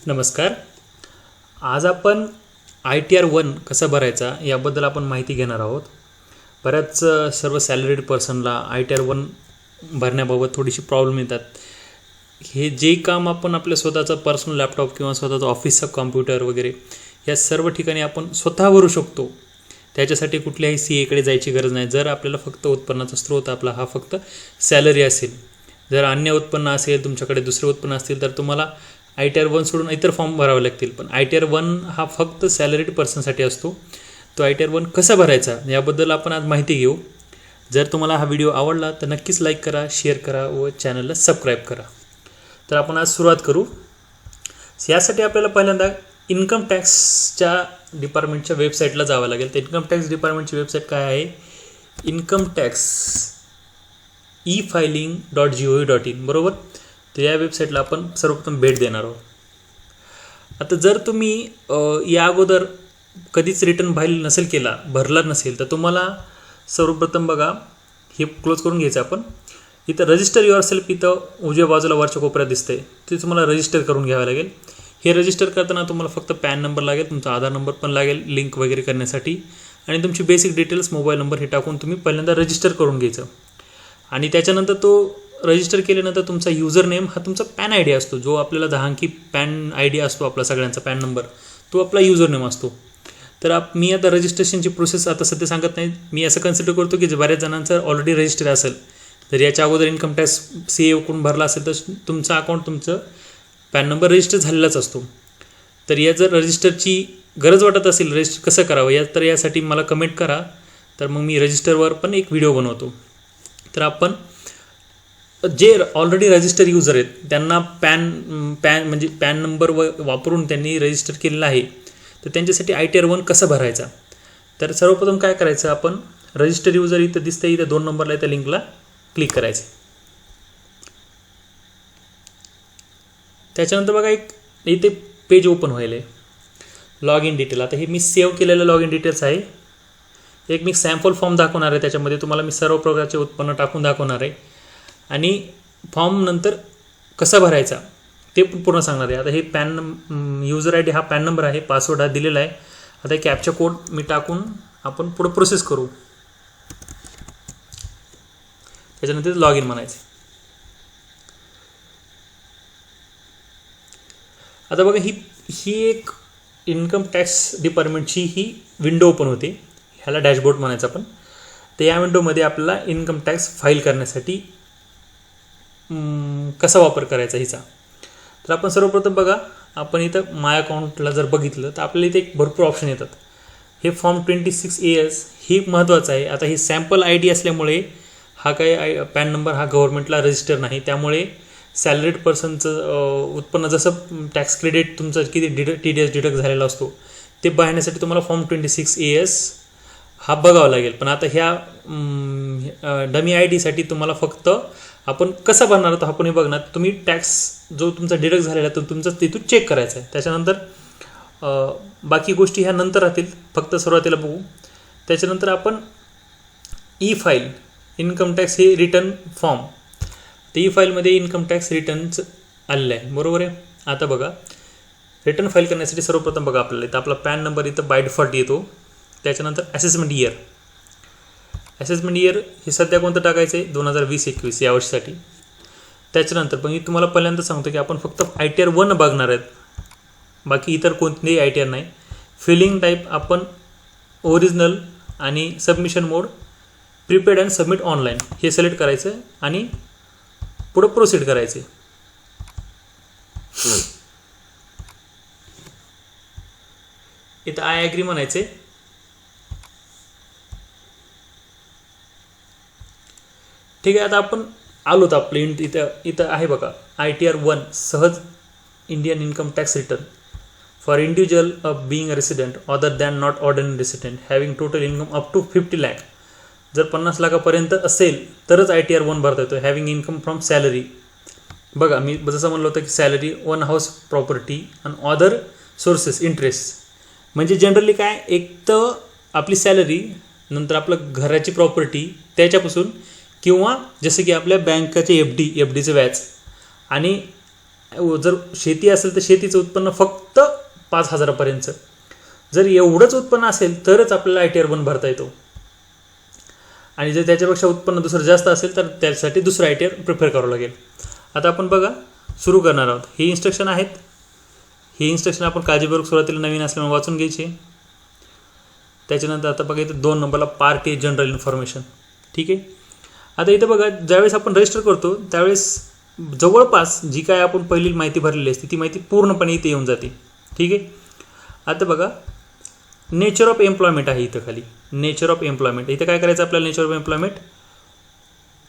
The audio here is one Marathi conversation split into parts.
नमस्कार. आज आपण ITR-1 कसा भरायचा याबद्दल आपण माहिती घेणार आहोत. बऱ्याच सर्व सॅलरीड पर्सनला ITR-1 भरण्याबाबत थोडीशी प्रॉब्लेम येतात. हे जे काम आपण आपल्या स्वतःचा पर्सनल लॅपटॉप किंवा स्वतःचा ऑफिसचा कॉम्प्युटर वगैरे या सर्व ठिकाणी आपण स्वतः भरू शकतो. त्याच्यासाठी कुठल्याही CA कडे जायची गरज नाही. जर आपल्याला फक्त उत्पन्नाचा स्रोत आपला हा फक्त सॅलरी असेल, जर अन्य उत्पन्न असेल, तुमच्याकडे दुसरे उत्पन्न असतील तर तुम्हाला ITR-1 सोडून इतर फॉर्म भरावे लागतील. पण ITR-1 हा फक्त सॅलरीड पर्सनसाठी असतो. तो ITR-1 कसा भरायचा याबद्दल आपण आज माहिती घेऊ. जर तुम्हाला हा व्हिडिओ आवडला तर नक्कीच लाईक करा, शेअर करा व चॅनलला सबस्क्राईब करा. तर आपण आज सुरुवात करू. यासाठी आपल्याला पहिल्यांदा इन्कम टॅक्सच्या डिपार्टमेंटच्या वेबसाईटला जावं लागेल. तर इन्कम टॅक्स डिपार्टमेंटची वेबसाईट काय आहे? इन्कम टॅक्स e-filing.gov.in बरोबर. तर या वेबसाईटला आपण सर्वप्रथम भेट देणार आहोत. आता जर तुम्ही या अगोदर कधीच रिटर्न फाईल नसेल केला, भरला नसेल, तर तुम्हाला सर्वप्रथम बघा हे क्लोज करून घ्यायचं. आपण इथं रजिस्टर युअरसेल्फ इथं उजव्या बाजूला वरच्या कोपऱ्यात दिसतंय, ते तुम्हाला रजिस्टर करून घ्यावं लागेल. हे रजिस्टर करताना तुम्हाला फक्त पॅन नंबर लागेल, तुमचा आधार नंबर पण लागेल लिंक वगैरे करण्यासाठी, आणि तुमची बेसिक डिटेल्स मोबाईल नंबर हे टाकून तुम्ही पहिल्यांदा रजिस्टर करून घ्यायचं. आणि त्याच्यानंतर तो रजिस्टर केल्यानंतर तुमचा युजर नेम हा तुमचा पॅन ID असतो, जो आपल्याला 10 अंकी पॅन ID असतो आपला सगळ्यांचा पॅन नंबर, तो आपला युजर नेम असतो. तर मी आता रजिस्ट्रेशनची प्रोसेस आता सध्या सांगत नाही. मी असं कन्सिडर करतो की बऱ्याच जणांचं ऑलरेडी रजिस्टर असेल, जर याच्या अगोदर इन्कम टॅक्स CA कडून भरला असेल तर तुमचं अकाउंट तुमचं पॅन नंबर रजिस्टर झालेलाच असतो. तर या जर रजिस्टरची गरज वाटत असेल रजिस्टर कसं करावं तर यासाठी मला कमेंट करा, तर मग मी रजिस्टरवर पण एक व्हिडिओ बनवतो. तर आपण जे ऑलरेडी रजिस्टर युजर आहेत त्यांना पॅन म्हणजे पॅन नंबर वापरून त्यांनी रजिस्टर केलेलं आहे, तर त्यांच्यासाठी ITR-1 कसं भरायचा. तर सर्वप्रथम काय करायचं, आपण रजिस्टर युजर इथं दिसतं, इथं 2 नंबरला त्या लिंकला क्लिक करायचं. त्याच्यानंतर बघा एक इथे पेज ओपन व्हायला आहे, लॉग इन डिटेल. आता हे मी सेव्ह केलेलं लॉग इन डिटेल्स आहे. एक मी सॅम्पल फॉर्म दाखवणार आहे, त्याच्यामध्ये तुम्हाला मी सर्व प्रकारचे उत्पन्न टाकून दाखवणार आहे आणि फॉर्म नंतर कसा भरायचा ते पूर्ण सांगणार आहे. आता हे पॅन युजर ID हा पॅन नंबर आहे, पासवर्ड हा दिलेला आहे. आता कॅप्चा कोड मी टाकून आपण पुढे प्रोसेस करू. त्याच्यानंतर लॉग इन म्हणायचं. आता बघा ही एक इन्कम टॅक्स डिपार्टमेंटची ही विंडो ओपन होते, ह्याला डॅशबोर्ड म्हणायचं आपण. तर या विंडोमध्ये आपल्याला इन्कम टॅक्स फाईल करण्यासाठी कसा वापर करायचा हिचा. तर आपण सर्वप्रथम बघा, आपण इथं माय अकाउंटला जर बघितलं तर आपल्याला इथे एक भरपूर ऑप्शन येतात. हे फॉर्म 26AS ही महत्त्वाचं आहे. आता ही सॅम्पल ID असल्यामुळे हा काही पॅन नंबर हा गव्हर्नमेंटला रजिस्टर नाही, त्यामुळे सॅलरीड पर्सनचं उत्पन्न जसं टॅक्स क्रेडिट तुमचं किती TDS डिडक्ट झालेला असतो ते पाहण्यासाठी तुम्हाला फॉर्म 26AS हा बघावा लागेल. पण आता ह्या डमी IDसाठी तुम्हाला फक्त आपण कसं भरणार आहोत आपण हे बघणार. तुम्ही टॅक्स जो तुमचा डिडक्ट झालेला तो तुमचा तिथून चेक करायचा आहे. त्याच्यानंतर बाकी गोष्टी ह्या नंतर राहतील, फक्त सुरुवातीला बघू. त्याच्यानंतर आपण E-फाईल इन्कम टॅक्स हे रिटर्न फॉर्म, ते E-फाईलमध्ये इन्कम टॅक्स रिटर्नचं आलेलं आहे, बरोबर आहे. आता बघा रिटर्न फाईल करण्यासाठी सर्वप्रथम बघा आपल्याला इथं आपला पॅन नंबर इथं बाय डिफॉल्ट येतो. त्याच्यानंतर असेसमेंट इयर हे सध्या कोणतं टाकायचं आहे 2020-21 या वर्षासाठी. त्याच्यानंतर पण मी तुम्हाला पहिल्यांदा सांगतो की आपण फक्त ITR-1 बघणार आहेत, बाकी इतर कोणतेही ITR नाही. फिलिंग टाईप आपण ओरिजिनल आणि submission mode prepaid and submit online हे सिलेक्ट करायचं आणि पुढं प्रोसीड करायचे. इथं आय ॲग्री म्हणायचे. ठीक आहे. आता आपण आलोत आपले इथं आहे बघा ITR-1 सहज Indian income tax return for individual of being a resident other than not ordinary resident having total income up to 50 lakh. जर 50 लाखापर्यंत असेल तरच ITR-1 भरता येतो. हॅव्हिंग इन्कम फ्रॉम सॅलरी, बघा मी जसं म्हणलं होतं की सॅलरी, वन हाऊस प्रॉपर्टी आणि अदर सोर्सेस इंटरेस्ट. म्हणजे जनरली काय, एक तर आपली सॅलरी, नंतर आपलं घराची प्रॉपर्टी त्याच्यापासून, किंवा जसं की आपल्या बँकेचे FDचं व्याज आणि जर शेती असेल तर शेतीचं उत्पन्न फक्त 5,000पर्यंतचं. जर एवढंच उत्पन्न असेल तरच आपल्याला ITR1 भरता येतो. आणि जर त्याच्यापेक्षा उत्पन्न दुसरं जास्त असेल तर त्यासाठी दुसरं ITR प्रिपेअर करावं लागेल. आता आपण बघा सुरू करणार आहोत. ही इन्स्ट्रक्शन आहेत. ही इन्स्ट्रक्शन आपण काळजीपूर्वक सुरुवातीला नवीन असल्यामुळे वाचून घ्यायची. त्याच्यानंतर आता बघा इथं 2 नंबरला पार्ट ए जनरल इन्फॉर्मेशन. ठीक आहे. आता इथं बघा ज्यावेळेस आपण रजिस्टर करतो त्यावेळेस जवळपास जी काय आपण पहिली माहिती भरलेली असते ती माहिती पूर्णपणे इथे येऊन जाते. ठीक आहे. आता बघा नेचर ऑफ एम्प्लॉयमेंट आहे इथं खाली. नेचर ऑफ एम्प्लॉयमेंट इथं काय करायचं आपल्याला नेचर ऑफ एम्प्लॉयमेंट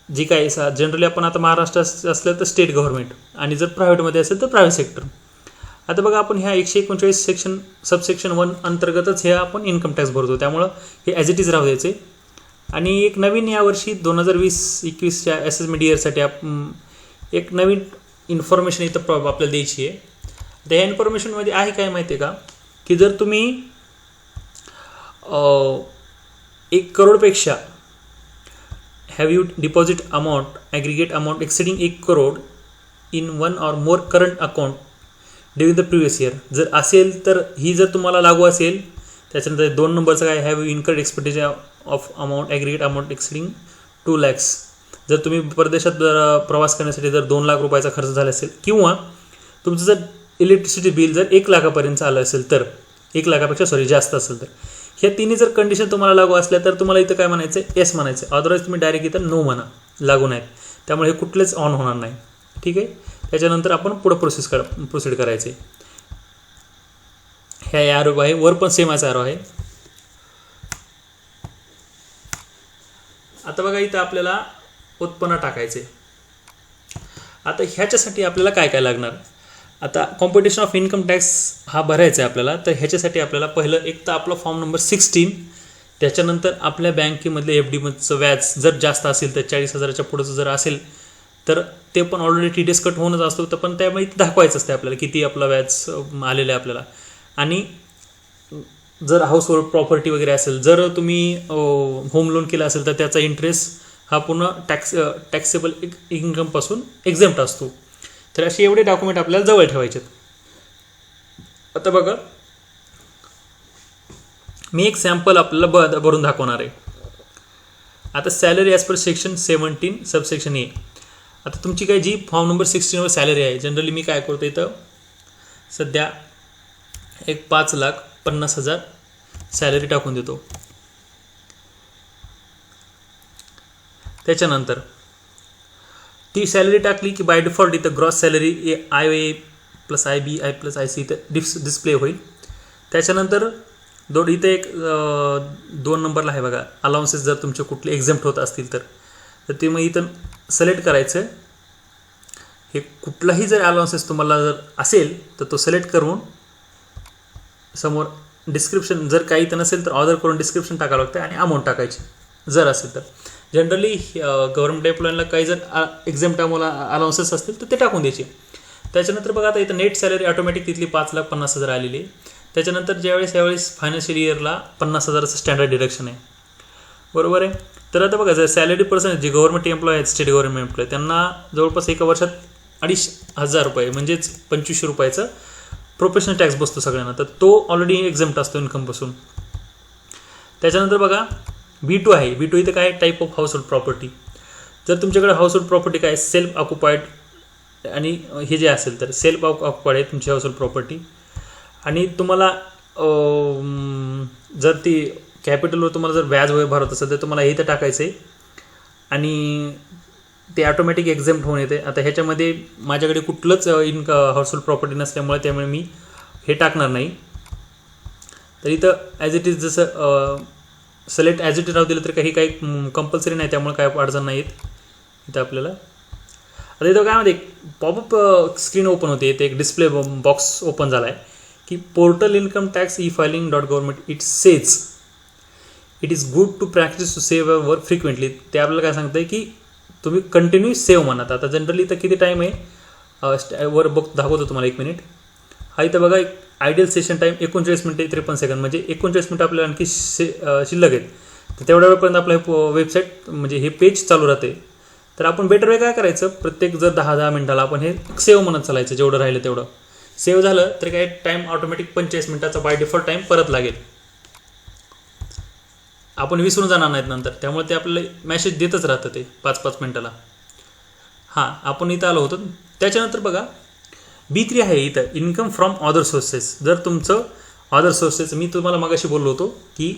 जी काय जनरली आपण आता महाराष्ट्र असलं तर स्टेट गव्हर्नमेंट आणि जर प्रायव्हेटमध्ये असेल तर प्रायव्हेट सेक्टर. आता बघा आपण ह्या 139 सेक्शन सबसेक्शन 1 अंतर्गतच हे आपण इन्कम टॅक्स भरतो त्यामुळं हे ॲज इट इज राहू द्यायचे. आणि एक नवीन यावर्षी 2020-21च्या असेसमेंट इयरसाठी एक नवीन इन्फॉर्मेशन इथं आपल्याला द्यायची आहे. तर ह्या इन्फॉर्मेशनमध्ये आहे काय माहिती आहे का की जर तुम्ही 1 करोडपेक्षा have you deposit amount aggregate amount exceeding 1 crore in 1 or more current account during the previous year जर असेल तर ही जर तुम्हाला लागू असेल. त्याच्यानंतर 2 नंबरचं काय have you incurred expenditure of amount aggregate amount exceeding 2 lakhs जर तुम्ही परदेशात प्रवास करण्यासाठी जर 2 लाख रुपयाचा खर्च झाला असेल किंवा तुमचं जर इलेक्ट्रिसिटी बिल जर 1 लाखापर्यंत आलं असेल तर 1 लाखापेक्षा जास्त असेल तर ह्या तिन्ही जर कंडिशन तुम्हाला लागू असल्या तर तुम्हाला इथं काय म्हणायचं येस म्हणायचं. अदरवाईज तुम्ही डायरेक्ट इथं नो म्हणा लागू नाहीत. त्यामुळे हे कुठलेच ऑन होणार नाही. ठीक आहे. त्याच्यानंतर आपण पुढं प्रोसीड करायचे. ह्या ॲरो आहे वर पण सेम असा ॲरो आहे. आता बघा इथं आपल्याला उत्पन्न टाकायचे. आता ह्याच्यासाठी आपल्याला काय काय लागणार. आता कॉम्पिटिशन ऑफ इन्कम टॅक्स हा भरायचा आहे आपल्याला. तर ह्याच्यासाठी आपल्याला पहिलं एक तर आपला फॉर्म नंबर 16 त्याच्यानंतर आपल्या बँकेमधले FDमधचं व्याज जर जास्त असेल तर 40,000च्या पुढचं जर असेल तर ते पण ऑलरेडी TDS कट होऊनच असतो. तर पण त्यामुळे दाखवायचं असते आपल्याला किती आपला व्याज आलेलं आहे आपल्याला. आणि जर हाऊस होल्ड प्रॉपर्टी वगैरे असेल जर तुम्ही होम लोन केलं असेल तर त्याचा इंटरेस्ट हा पूर्ण टॅक्सेबल इन्कमपासून एक्झेम्प्ट असतो. तर असे एवढे डॉक्युमेंट आपल्याला जवळ ठेवायचे. आता बघा मी एक सॅम्पल आपल्याला भरून दाखवणार आहे. आता salary as per section 17 subsection A. आता तुमची काय जी फॉर्म नंबर 16वर सॅलरी आहे जनरली मी काय करतो इथं सध्या एक 5,50,000 सॅलरी टाकून देतो. त्याच्यानंतर ती सॅलरी टाकली की बाय डिफॉल्ट इथं gross salary IA + IB I + IC इथं डिस्प्ले होईल. त्याच्यानंतर इथं एक 2 नंबरला आहे बघा अलाउन्सेस जर तुमचे कुठले एक्झेम्प्ट होत असतील तर ते मग इथं सिलेक्ट करायचं. हे कुठलाही जर अलाउन्सेस तुम्हाला जर असेल तर तो सिलेक्ट करून समोर डिस्क्रिप्शन जर काही तर नसेल तर ऑर्डर करून डिस्क्रिप्शन टाकावं लागतं आणि अमाऊंट टाकायची जर असेल तर. जनरली गव्हर्नमेंट एम्प्लॉयला काही जर एक्झेम्प्ट अलाउन्सेस असतील तर ते टाकून द्यायचे. त्याच्यानंतर बघा आता इथं नेट सॅलरी ऑटोमॅटिक तिथली 5,50,000 आलेली आहे. त्याच्यानंतर यावेळेस फायनान्शियल इयरला 50,000चं स्टँडर्ड डिडक्शन आहे. बरोबर आहे. तर आता बघा जर सॅलरी पर्सेंट जे गव्हर्नमेंट एम्प्लॉय आहेत स्टेट गव्हर्नमेंट एम्प्लॉय त्यांना जवळपास एका वर्षात 2,500 रुपये म्हणजेच 2500 रुपयाचं प्रोफेशनल टॅक्स बसतो सगळ्यांना. तर तो ऑलरेडी एक्झेम्प्ट असतो इन्कमपासून. त्याच्यानंतर बघा B2 आहे. B2 इथं काय type of house hold property. जर तुमच्याकडे हाऊस होल्ड प्रॉपर्टी काय सेल्फ ऑक्युपाईड आणि हे जे असेल तर सेल्फ ऑक्युपाईड आहे तुमची हाऊस होल्ड प्रॉपर्टी आणि तुम्हाला जर ती कॅपिटलवर तुम्हाला जर व्याज वगैरे भरत असेल तर तुम्हाला हे इथं टाकायचं आहे आणि ते ऑटोमॅटिक एक्झेम्प्ट होऊन येते. आता ह्याच्यामध्ये माझ्याकडे कुठलंच हाऊस होल्ड प्रॉपर्टी नसल्यामुळे त्यामुळे मी हे टाकणार नाही. तर इथं ॲज इट इज जसं सिलेक्ट ॲज इट इज राहू दिलं तर काही कंपल्सरी नाही त्यामुळे काय अडचण नाही येत इथं आपल्याला. आता इथं काय म्हणते पॉपअप स्क्रीन ओपन होते. इथे एक डिस्प्ले बॉक्स ओपन झाला आहे की portal income tax e-filing.government it says it is good to practice to save वर फ्रिक्वेंटली. ते आपल्याला काय सांगतं आहे की तुम्ही कंटिन्यू सेव्ह म्हणत. आता जनरली इथं किती टाईम आहे वर दाखवतो तुम्हाला 1 मिनिट. हा इथं बघा एक आयडियल सेशन टाईम 39 मिनिटे 53 सेकंद म्हणजे 39 मिनिटं आपल्याला आणखी शिल्लक आहेत. तर तेवढ्या वेळपर्यंत आपलं हे वेबसाईट म्हणजे हे पेज चालू राहते. तर आपण बेटर वे काय करायचं, प्रत्येक जर 10-10 मिनिटाला आपण हे सेव्ह म्हणत चालायचं, जेवढं राहिलं तेवढं. सेव्ह झालं तर काय टाईम ऑटोमॅटिक 45 मिनिटाचा बाय डिफॉल्ट टाईम परत लागेल. आपण विसरून जाणार नाहीत नंतर, त्यामुळे ते आपल्याला मेसेज देतच राहतं ते 5-5 मिनिटाला. हां, आपण इथं आलो होतो. त्याच्यानंतर बघा B3 आहे इथं, इन्कम फ्रॉम अदर सोर्सेस. जर तुमचं अदर सोर्सेस, मी तुम्हाला मगाशी बोललो होतो की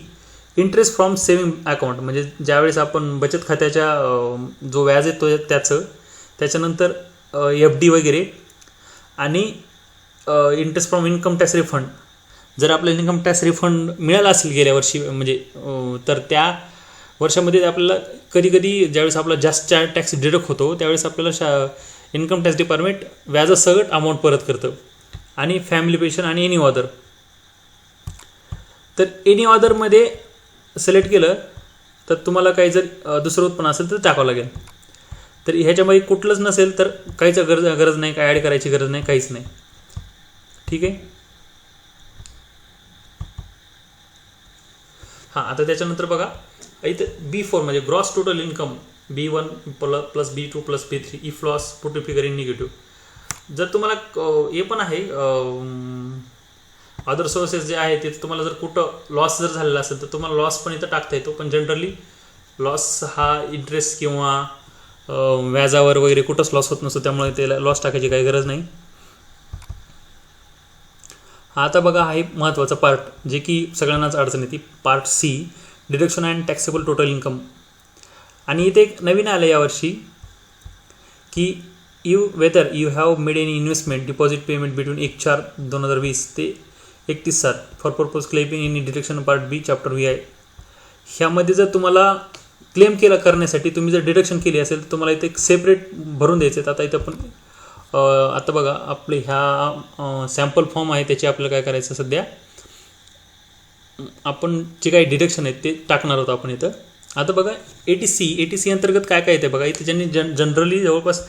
इंटरेस्ट फ्रॉम सेविंग अकाउंट, म्हणजे ज्यावेळेस आपण बचत खात्याच्या जो व्याज येतो त्याचं, त्याच्यानंतर FD वगैरे, आणि interest from income tax refund. जर आपल्याला इन्कम टॅक्स रिफंड मिळाला असेल गेल्या वर्षी, म्हणजे तर त्या वर्षामध्ये आपल्याला कधी कधी ज्यावेळेस आपला जास्त टॅक्स डिडक्ट होतो त्यावेळेस आपल्याला इन्कम टॅक्स डिपार्टमेंट व्याजासकट अमाऊंट परत करतं. आणि फॅमिली पेन्शन आणि एनी ऑदर. तर एनी ऑदरमध्ये सिलेक्ट केलं तर तुम्हाला काही जर दुसरं उत्पन्न असेल तर टाकावं लागेल. तर ह्याच्यामध्ये कुठलंच नसेल तर काहीच गरज नाही, काय ॲड करायची गरज नाही, काहीच नाही. ठीक आहे. हां, आता त्याच्यानंतर बघा इथं B4 म्हणजे gross total income, B1 plus B2 plus B3 if loss put figure in negative. जर तुम्हाला हे पण आहे अदर सोर्सेस जे आहे ते तुम्हाला जर कुठं लॉस जर झालेला असेल तर तुम्हाला लॉस पण इथं टाकता येतो. पण जनरली लॉस हा इंटरेस्ट किंवा व्याजावर वगैरे कुठंच लॉस होत नसतो, त्यामुळे त्याला लॉस टाकायची काही गरज नाही. आता बघा हा एक महत्त्वाचा पार्ट जे की सगळ्यांनाच अडचण येते, part C, deduction and taxable total income. आणि इथे एक नवीन आलं यावर्षी की whether you have made any investment deposit payment between 1/4/2020 ते 31/7 for purpose claiming in deduction part B chapter VI. ह्यामध्ये जर तुम्हाला क्लेम करण्यासाठी तुम्ही जर डिडक्शन केली असेल तर तुम्हाला इथे एक सेपरेट भरून द्यायचे. आता इथं पण आता बघा आपले ह्या सॅम्पल फॉर्म आहे त्याचे आपल्याला काय करायचं, सध्या आपण जे काही डिडक्शन आहेत ते टाकणार आहोत आपण इथं. आता बघा ATC अंतर्गत काय काय येते बघा. इथे ज्यांनी जनरली जवळपास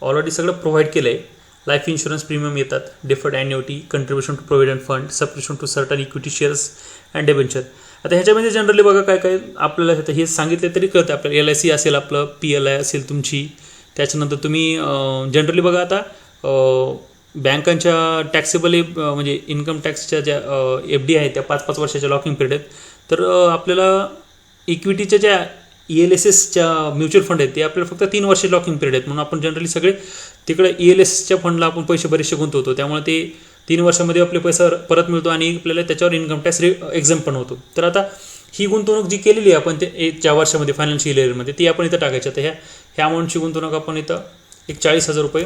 ऑलरेडी सगळं प्रोव्हाइड केलं आहे. लाईफ इन्शुरन्स प्रीमियम येतात, deferred annuity, contribution to provident fund, subscription to certain equity shares and debenture. आता ह्याच्यामध्ये जनरली बघा काय काय आपल्याला हे सांगितले तरी कळतं आपल्याला. LIC असेल आपलं, PLI असेल तुमची. त्याच्यानंतर तुम्ही जनरली बघा आता बँकांच्या टॅक्सेबल म्हणजे इन्कम टॅक्सच्या ज्या FD आहेत त्या 5-5 वर्षाच्या लॉकिंग पिरियड आहेत. तर आपल्याला इक्विटीच्या ज्या ELSSच्या म्युच्युअल फंड आहेत ते आपल्याला फक्त 3 वर्ष लॉकिंग पिरियड आहेत. म्हणून आपण जनरली सगळे तिकडे ELSSच्या फंडला आपण पैसे बरेचसे गुंतवतो, त्यामुळे ते 3 वर्षामध्ये आपले पैसा परत मिळतो आणि आपल्याला त्याच्यावर इन्कम टॅक्स एक्झाम पण होतो. तर आता ही गुंतवणूक जी केलेली आहे आपण ते 1 वर्षामध्ये फायनान्शियल इयरमध्ये ती आपण इथं टाकायची. तर ह्या अमाऊंटची गुंतवणूक आपण इथं एक 40,000 रुपये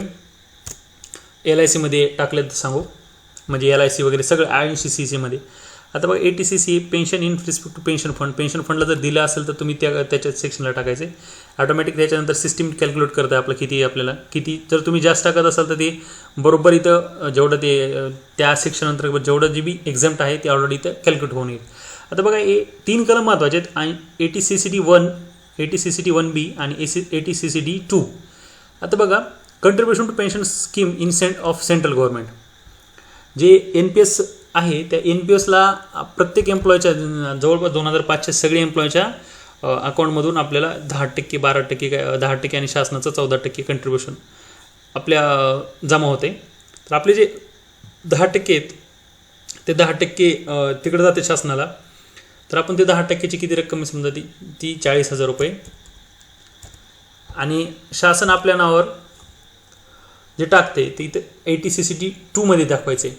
LICमध्ये टाकलेत सांगू, म्हणजे LIC वगैरे सगळं INCC मध्ये. आता बघा ATCC pension in respect to pension fund. Pension फंडला जर दिलं असेल तर तुम्ही त्याच्या सेक्शनला टाकायचे. ऑटोमॅटिक त्याच्यानंतर सिस्टीम कॅल्क्युलेट करतं आपलं किती. जर तुम्ही जास्त टाकत असाल तर ते बरोबर इथं जेवढं ते त्या सेक्शन अंतर्गत जेवढं GB एक्झाम्प्ट आहे ते ऑलरेडी इथं कॅल्क्युलेट होऊन येईल. आता बघा 3 कलम महत्त्वाचे आहेत. आणि ATCCD1, ATCCD1B आणि ATCCD2. आता बघा contribution to pension scheme in of central government. जे NPS आहे त्या NPSला प्रत्येक एम्प्लॉयच्या जवळपास 2005च्या सगळ्या एम्प्लॉयच्या अकाउंटमधून आपल्याला 10%, 12%, 10% आणि शासनाचं 14% कंट्रीब्युशन आपल्या जमा होते. तर आपले जे 10% आहेत ते 10% तिकडे जाते शासनाला. तर आपण ते 10%ची किती रक्कम समजा ती 40,000 रुपये. आणि शासन आपल्या नावावर जे टाकते ते इथं ATCCD2 मध्ये दाखवायचे.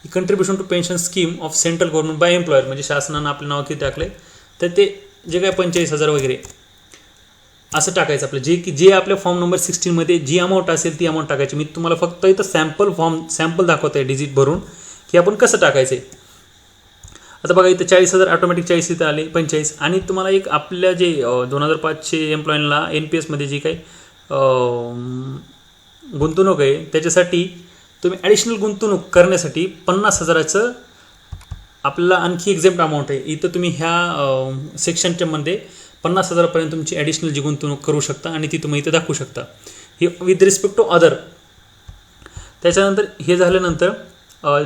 Contribution to pension scheme of central government by employer, म्हणजे शासनानं आपलं नाव किती टाकले तर ते जे काय 45,000 वगैरे असं टाकायचं आपलं. जे आपल्या फॉर्म नंबर 16 मध्ये जी अमाऊंट असेल ती अमाऊंट टाकायची. मी तुम्हाला फक्त इथं सॅम्पल दाखवत आहे डिजिट भरून की आपण कसं टाकायचं आहे. आता बघा इथं 40,000 ऑटोमॅटिक 40 इथं आले 45. आणि तुम्हाला एक आपल्या जे 2005चे एम्प्लॉयींना NPSमध्ये जी काही गुंतवणूक आहे त्याच्यासाठी तुम्ही ॲडिशनल गुंतवणूक करण्यासाठी 50,000चं आपल्याला आणखी एक्झॅम्प्ट अमाऊंट आहे. इथं तुम्ही ह्या सेक्शनच्या मध्ये 50,000पर्यंत तुमची ॲडिशनल जी गुंतवणूक करू शकता आणि ती तुम्ही इथं दाखवू शकता. हे विथ रिस्पेक्ट टू अदर. त्याच्यानंतर हे झाल्यानंतर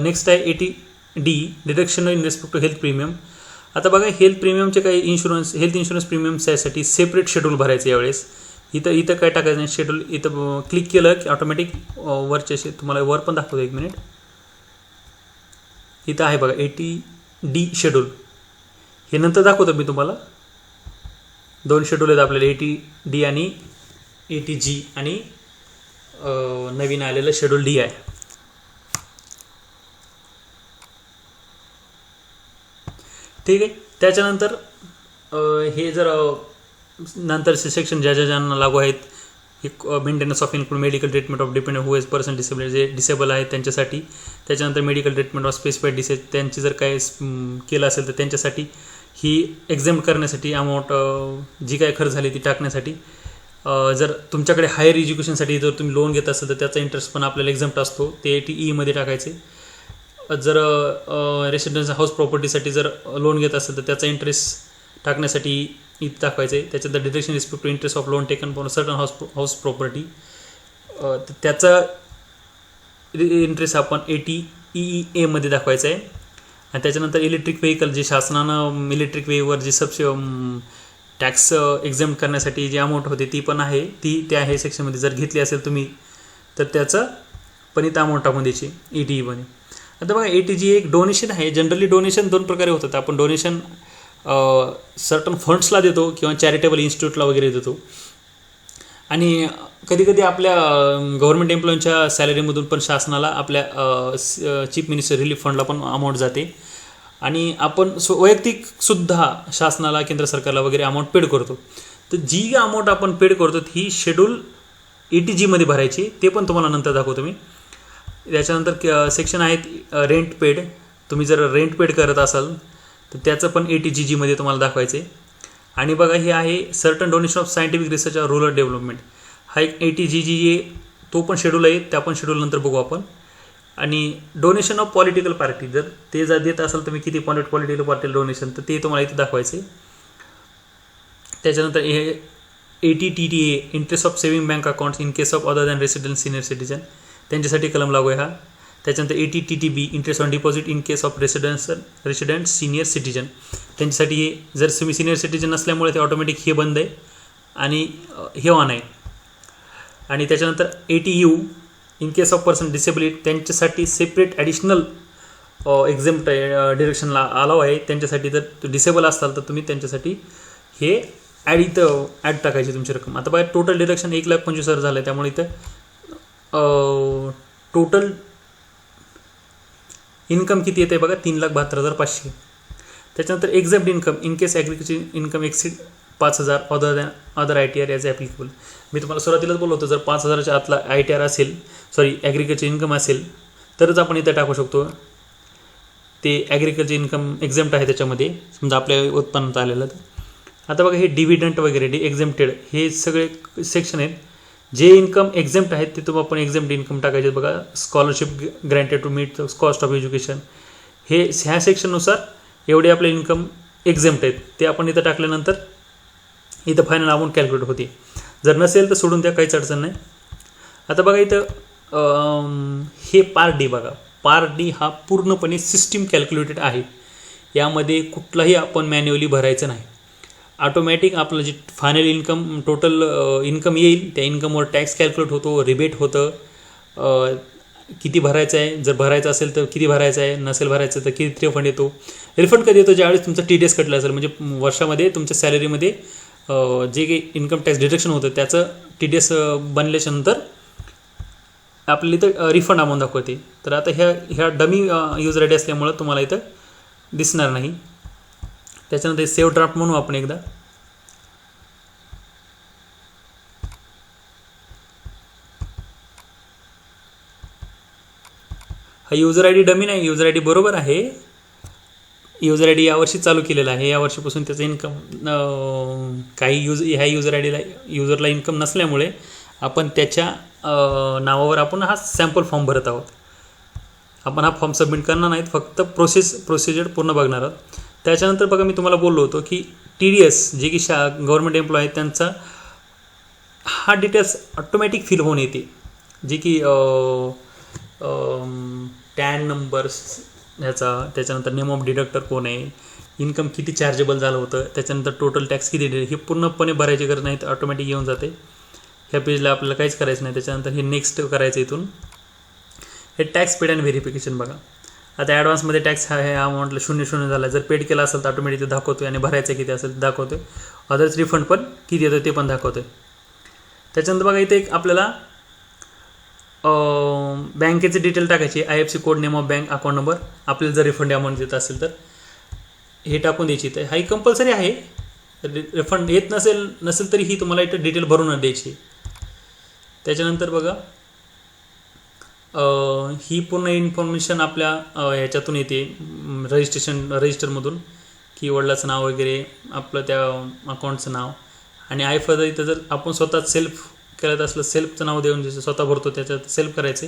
नेक्स्ट आहे ATD deduction in respect to health premium. आता बघा हेल्थ प्रीमियमचे काही हेल्थ इन्शुरन्स प्रीमियम्स यासाठी सेपरेट शेड्यूल भरायचं यावेळेस. इथं इथं काय टाकायचं नाही, शेड्यूल इथं क्लिक केलं की ऑटोमॅटिक वरचे तुम्हाला वर पण दाखवतो, 1 मिनिट. इथं आहे बघा ATD शेड्यूल, हे नंतर दाखवतो मी तुम्हाला. 2 शेड्यूल आहेत आपल्याला, ATD आणि ATG आणि नवीन आलेलं शेड्यूल D आहे. ठीक आहे. त्याच्यानंतर हे जर नंतरचे सेक्शन ज्यांना लागू आहेत, एक maintenance of include medical treatment of dependent who is person disable, जे डिसेबल आहे त्यांच्यासाठी. त्याच्यानंतर medical treatment of specified dishes, त्यांची जर काय केलं असेल तर त्यांच्यासाठी ही एक्झाम करण्यासाठी अमाऊंट जी काय खर्च झाली ती टाकण्यासाठी. जर तुमच्याकडे हायर एज्युकेशनसाठी जर तुम्ही लोन घेत असेल तर त्याचा इंटरेस्ट पण आपल्याला एक्झाम्प्ट असतो, ते ATE मध्ये टाकायचे. जर रेसिडेन्स हाऊस प्रॉपर्टीसाठी जर लोन घेत असेल तर त्याचा इंटरेस्ट टाकण्यासाठी इथं दाखवायचं आहे. त्याच्यानंतर deduction respect to interest of loan taken for certain house property, त्याचा इंटरेस्ट आपण ATEA मध्ये दाखवायचं आहे. आणि त्याच्यानंतर इलेक्ट्रिक व्हेकल, जे शासनानं इलेक्ट्रिक व्हेकलवर जी टॅक्स एक्झाम करण्यासाठी जी अमाऊंट होते ती पण आहे, ती त्या हे सेक्शनमध्ये जर घेतली असेल तुम्ही तर त्याचं पण इथं अमाऊंट टाकून द्यायची ATE मध्ये. आता बघा ATG एक डोनेशन आहे. जनरली डोनेशन 2 प्रकारे होतात. आपण डोनेशन सर्टन फंड्सला देतो किंवा चॅरिटेबल इन्स्टिट्यूटला वगैरे देतो. आणि कधीकधी आपल्या गव्हर्नमेंट एम्प्लॉईंच्या सॅलरीमधून पण शासनाला आपल्या चीफ मिनिस्टर रिलीफ फंडला पण अमाऊंट जाते. आणि आपण वैयक्तिकसुद्धा शासनाला, केंद्र सरकारला वगैरे अमाऊंट पेड करतो. तर जी अमाऊंट आपण पेड करतो ही शेड्यूल ATG मध्ये भरायची, ते पण तुम्हाला नंतर दाखवतो मी. त्याच्यानंतर सेक्शन आहेत रेंट पेड. तुम्ही जर रेंट पेड करत असाल तर त्याचं पण ATGG मध्ये तुम्हाला दाखवायचं आहे. आणि बघा हे आहे certain donation of scientific research or rural development, हा एक ATGG तो पण शेड्यूल आहे, त्या पण शेड्यूल नंतर बघू आपण. आणि डोनेशन ऑफ पॉलिटिकल पार्टी, जर ते जर देत असाल तर मी किती पॉलिटिकल पार्टीला डोनेशन, तर ते तुम्हाला इथे दाखवायचं आहे. त्याच्यानंतर हे ATTTA interest of saving bank accounts in case of other than resident senior citizen, त्यांच्यासाठी कलम लागू आहे हा. त्याच्यानंतर ATTTB interest on deposit in case of resident senior citizen, त्यांच्यासाठी हे जर तुम्ही सिनियर सिटीजन नसल्यामुळे ते ऑटोमॅटिक हे बंद आहे आणि हे ऑन आहे. आणि त्याच्यानंतर ATU in case of person disability, त्यांच्यासाठी सेपरेट ॲडिशनल एक्झाम डिरेक्शनला अलाव आहे. त्यांच्यासाठी जर डिसेबल असाल तर तुम्ही त्यांच्यासाठी हे इथं ॲड टाकायची तुमची रक्कम. आता बघा टोटल डिडक्शन 1,25,000 झालं आहे, त्यामुळे इथं टोटल इन्कम किती येते बघा 3,72,500. त्याच्यानंतर exempt income in case agriculture income exceed 5,000 other ITR as applicable. मी तुम्हाला सुरुवातीलाच बोललो होतो, जर 5,000च्या आतला ITR असेल, ॲग्रिकल्चर इन्कम असेल तरच आपण इथं टाकू शकतो. ते ॲग्रिकल्चर इन्कम एक्झॅम्प्ट आहे त्याच्यामध्ये, समजा आपल्या उत्पन्नात आलेलं. आता बघा हे डिव्हिडंट वगैरे एक्झॅम्प्टेड, हे सगळे सेक्शन आहेत. जे इन्कम एक्झॅम्प्ट आहेत ते तुम्ही आपण एक्झॅम्प्ट इन्कम टाकायचे बघा. Scholarship granted to meet cost of education, हे ह्या सेक्शननुसार एवढे आपले इन्कम एक्झॅम्प्ट आहेत, ते आपण इथं टाकल्यानंतर इथं फायनल अमाऊंट कॅल्क्युलेट होते. जर नसेल तर सोडून द्या, काहीच अडचण नाही. आता बघा इथं हे पार्ट D बघा. पार्ट D हा पूर्णपणे सिस्टीम कॅल्क्युलेटेड आहे. यामध्ये कुठलाही आपण मॅन्युअली भरायचं नाही. ऑटोमॅटिक आपलं जे फायनल इन्कम टोटल इन्कम येईल त्या इन्कमवर टॅक्स कॅल्क्युलेट होतो, रिबेट होतं, किती भरायचं आहे, जर भरायचं असेल तर किती भरायचं आहे, नसेल भरायचं तर किती रिफंड येतो. रिफंड कधी येतो? ज्यावेळेस तुमचं TDS कटलं असेल, म्हणजे वर्षामध्ये तुमच्या सॅलरीमध्ये जे काही इन्कम टॅक्स डिडक्शन होतं त्याचं TDS बनल्याच्यानंतर आपल्याला इथं रिफंड अमाऊंट दाखवते. तर आता ह्या डमी यूजर ID असल्यामुळं तुम्हाला इथं दिसणार नाही. त्याच्यानंतर सेव्ह ड्राफ्ट म्हणू आपण एकदा. हा यूजर ID डमी नाही, यूजर ID बरोबर आहे. यूजर ID यावर्षी चालू केलेला आहे, यावर्षीपासून त्याचं इन्कम काही ह्या युजरला इन्कम नसल्यामुळे आपण त्याच्या नावावर आपण हा सॅम्पल फॉर्म भरत आहोत. आपण हा फॉर्म सबमिट करणार नाहीत, फक्त प्रोसिजर पूर्ण बघणार आहोत. त्याच्यानंतर बघा मी तुम्हाला बोललो होतो की TDS जे की गव्हर्नमेंट एम्प्लॉय आहेत त्यांचा हा डिटेल्स ऑटोमॅटिक फिल होऊन येते, जे की टॅन नंबर्स ह्याचा, त्याच्यानंतर नेम ऑफ डिडक्टर कोण आहे, इन्कम किती चार्जेबल झालं होतं, त्याच्यानंतर टोटल टॅक्स किती दिले, हे पूर्णपणे भरायची गरज नाही, तर ऑटोमॅटिक येऊन जाते. ह्या पेजला आपल्याला काहीच करायचं नाही. त्याच्यानंतर हे नेक्स्ट करायचं. इथून हे टॅक्स पेड अँड व्हेरिफिकेशन बघा. आता ॲडव्हान्समध्ये टॅक्स हा अमाऊंटला 0 झाला. जर पेड केला असेल तर ऑटोमॅटिक दाखवतो आहे आणि भरायचं किती असेल ते दाखवतो आहे. अदर्स रिफंड पण किती येतं ते पण दाखवतो आहे. त्याच्यानंतर बघा इथे एक आपल्याला बँकेचे डिटेल टाकायचे. IFSC code, name of bank, account number. आपल्याला जर रिफंड अमाऊंट देत असेल तर हे टाकून द्यायची. तर हाही कंपल्सरी आहे. रिफंड येत नसेल तरी ही तुम्हाला इथं डिटेल भरून द्यायची. त्याच्यानंतर बघा ही पूर्ण इन्फॉर्मेशन आपल्या ह्याच्यातून येते रजिस्टरमधून, की वडिलाचं नाव वगैरे, आपलं त्या अकाउंटचं नाव आणि फर्दर इथं जर आपण स्वतः सेल्फ करत असलं सेल्फचं नाव देऊन जसं स्वतः भरतो त्याच्यात सेल्फ करायचे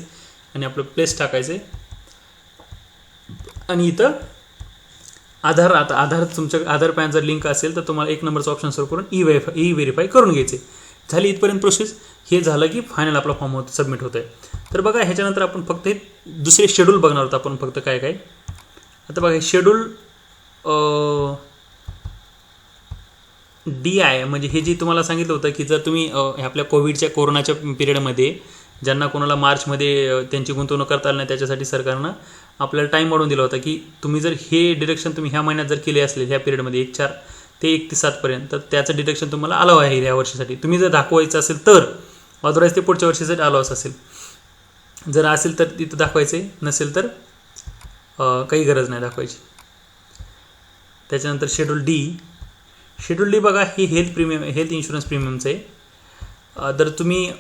आणि आपलं प्लेस टाकायचे. आणि इथं आधार, आता आधार तुमच्या आधार पॅन जर लिंक असेल तर तुम्हाला 1 नंबरचं ऑप्शन सर्व करून ई व्हेरीफाय करून घ्यायचे. झाली इथपर्यंत प्रोसेस. हे झालं की फायनल आपला फॉर्म सबमिट होतं आहे. तर बघा ह्याच्यानंतर आपण फक्त हे दुसरे शेड्यूल बघणार आहोत आपण फक्त काय काय. आता बघा हे शेड्यूल DI म्हणजे हे जे तुम्हाला सांगितलं होतं की जर तुम्ही आपल्या कोरोनाच्या पिरियडमध्ये ज्यांना कोणाला मार्चमध्ये त्यांची गुंतवणूक करता आली नाही त्याच्यासाठी सरकारनं आपल्याला टाईम वाढवून दिला होता की तुम्ही जर हे डिडक्शन तुम्ही ह्या महिन्यात जर केले असले ह्या पिरियडमध्ये 1/4 ते 31/7 पर्यंत तर त्याचं डिडक्शन तुम्हाला अलाव आहे ह्या वर्षीसाठी. तुम्ही जर दाखवायचं असेल तर अदरवाईज ते पुढच्या वर्षीसाठी अलावच असेल. जर असेल तर तिथं दाखवायचे, नसेल तर काही गरज नाही दाखवायची. त्याच्यानंतर शेड्यूल डी बघा ही हेल्थ इन्शुरन्स प्रीमियमचं आहे. जर तुम्ही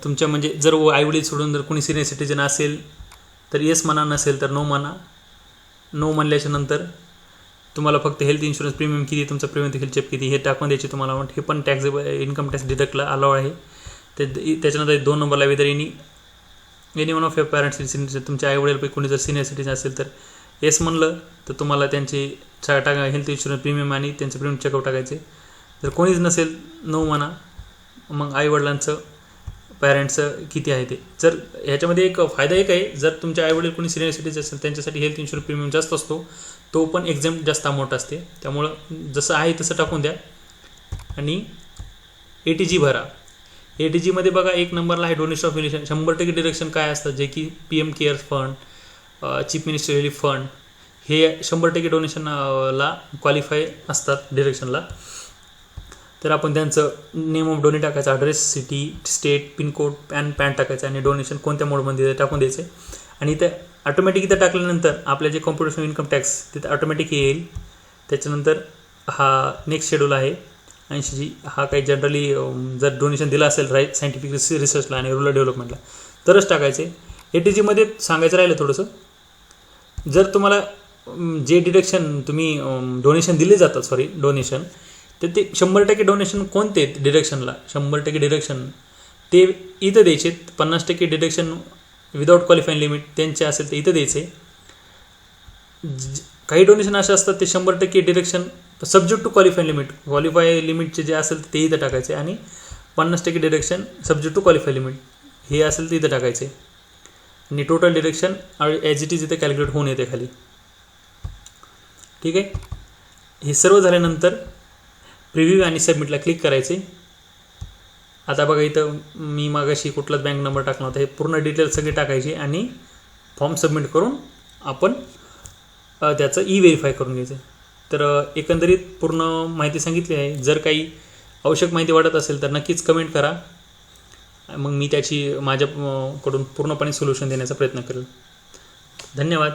तुमच्या म्हणजे जर आईवडील सोडून जर कोणी सिनियर सिटीजन असेल तर येस म्हणा, नसेल तर नो म्हणा. नो म्हणल्याच्या नंतर तुम्हाला फक्त हेल्थ इन्शुरन्स प्रीमियम किती, तुमचा प्रीमियम हेल्थ चेक किती हे टाकून द्यायचे तुम्हाला. हे पण इन्कम टॅक्स डिडक्टला अलाव आहे. त्याच्यानंतर 2 नंबरला whether any one of your parents तुमच्या आईवडीलपैकी कोणी जर सिनियर सिटीजन असेल तर येस म्हणलं तर तुम्हाला त्यांचे हेल्थ इन्शुरन्स प्रीमियम आणि त्यांचं प्रीमियम चेकआउट टाकायचे. जर कोणीच नसेल नो म्हणा. मग आईवडिलांचं पॅरेंट्सचं किती आहे ते. जर ह्याच्यामध्ये एक फायदा एक आहे, जर तुमच्या आईवडील कोणी सिनियर सिटीजन असेल त्यांच्यासाठी हेल्थ इन्शुरन्स प्रीमियम जास्त असतो, तो पण एक्झाम जास्त अमाऊंट असते. त्यामुळं जसं आहे तसं टाकून द्या आणि ATG भरा. ATGमध्ये बघा 1 नंबरला आहे डोनेशन ऑफ रिलेशन. 100% डिडक्शन काय असतं, जे की PM CARES fund, chief minister relief fund हे 100% डोनेशनला क्वालिफाय असतात डिडक्शनला. तर आपण त्यांचं नेम ऑफ डोने टाकायचं, address, city, state, pincode, PAN टाकायचं आणि डोनेशन कोणत्या मोडमध्ये टाकून द्यायचे. आणि इथं ऑटोमॅटिक इथं टाकल्यानंतर आपल्या जे कॉम्प्युटेशन इन्कम टॅक्स तिथं ऑटोमॅटिक येईल. त्याच्यानंतर हा नेक्स्ट शेड्यूल आहे 80G. हा काही जनरली जर डोनेशन दिलं असेल सायंटिफिक रिसर्चला आणि रुरल डेव्हलपमेंटला तरच टाकायचे. ATGमध्ये सांगायचं राहिलं थोडंसं, जर तुम्हाला जे डिडक्शन तुम्ही डोनेशन दिले जातात डोनेशन तर ते 100% डोनेशन कोणते डिडक्शनला 100% डिडक्शन ते इथं द्यायचे. 50% डिडक्शन विदाऊट क्वालिफाईंग लिमिट त्यांचे असेल तर इथं द्यायचे. काही डोनेशन असे असतात ते 100% डिडक्शन सब्जेक्ट टू क्वालिफाय लिमिटचे जे असेल ते इथं टाकायचे आणि 50% deduction subject to qualify limit हे असेल ते इथं टाकायचे. आणि total deduction as it is इथं कॅल्क्युलेट होऊन येते खाली. ठीक आहे. हे सर्व झाल्यानंतर प्रिव्ह्यू आणि सबमिटला क्लिक करायचे. आता बघा इथं मी मागाशी कुठलाच बँक नंबर टाकला होता. हे पूर्ण डिटेल्स सगळे टाकायचे आणि फॉर्म सबमिट करून आपण त्याचं व्हेरीफाय करून घ्यायचं. तर एकंदरीत पूर्ण माहिती सांगितली आहे. जर काही आवश्यक माहिती वाटत असेल तर नक्कीच कमेंट करा. मग मी त्याची माझ्याकडून पूर्णपणे सोल्युशन देण्याचा प्रयत्न करेल. धन्यवाद.